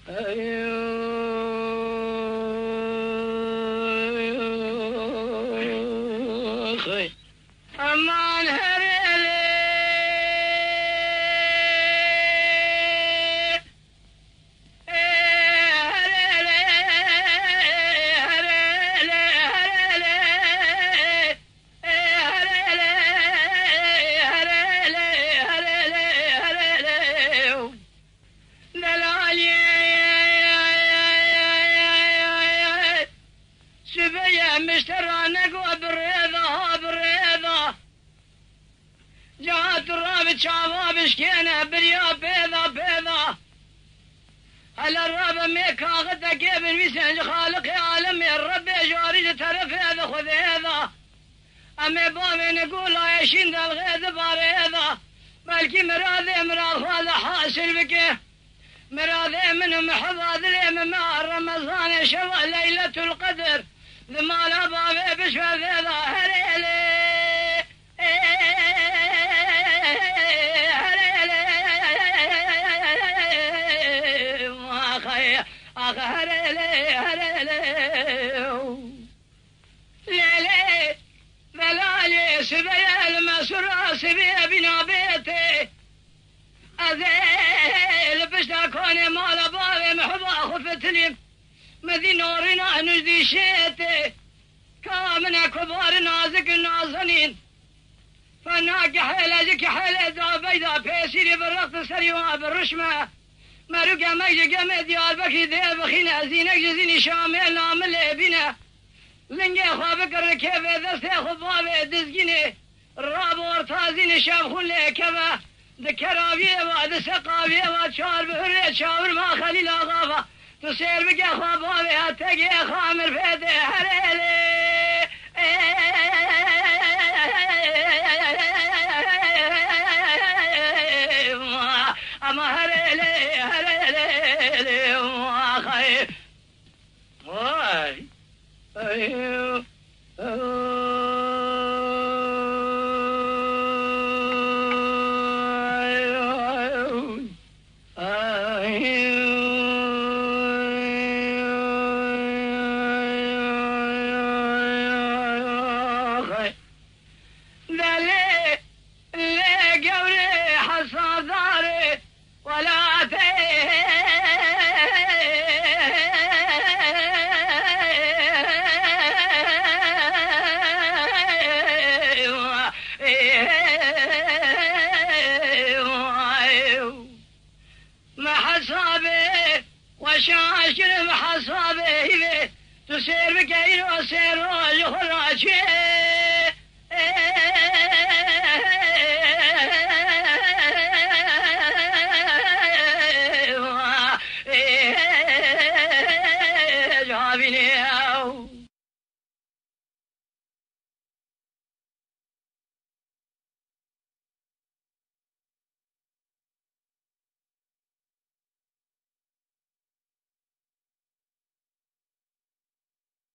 أخي أمان هريلي مشترى نقوى بالريضة بالريضة جات الرابط شعباب شكينا بريا بيضة بيضة على الرابع ميكا غدا قبل بيسنج خالق عالمي الرب جاري ترف هذا خذ هذا أمي بابي نقول عايشين ذا الغيظ باريضة بلكي مراضي مراد هذا حاصل بك مراضي من محفظ لي مع رمضان شوى ليلة القدر ذما لا بابي بشوى ذا هريلي هريلي هريلي ليلي ذلالي سبيا المسرى سبيا بنا بيتي أذيل بشتاكوني مال بابي محبا خفتلي مذي نورنا نجدي شيتي كامنا كبار نازك النازنين فناك حيلة حيلة ذا بيضا بيسيري بالرقص سريوا بالرشمة مرقا ميجي قمي ديار بكي ذي بخينا زينك جزيني شامل نامل بنا لنجي خوابك الركيب دستي خبابي دزقيني الراب ورتازيني شابخون لكبا ذكرابيه وعد سقابيه وشار بهرية شاور ما خليل غافة تسير بقى خوابابي هتقي خامر فيدي هريلي أما هريلي هريلي أخي واي أيوه وشاشر محصابي تسير بكير وسير وجهر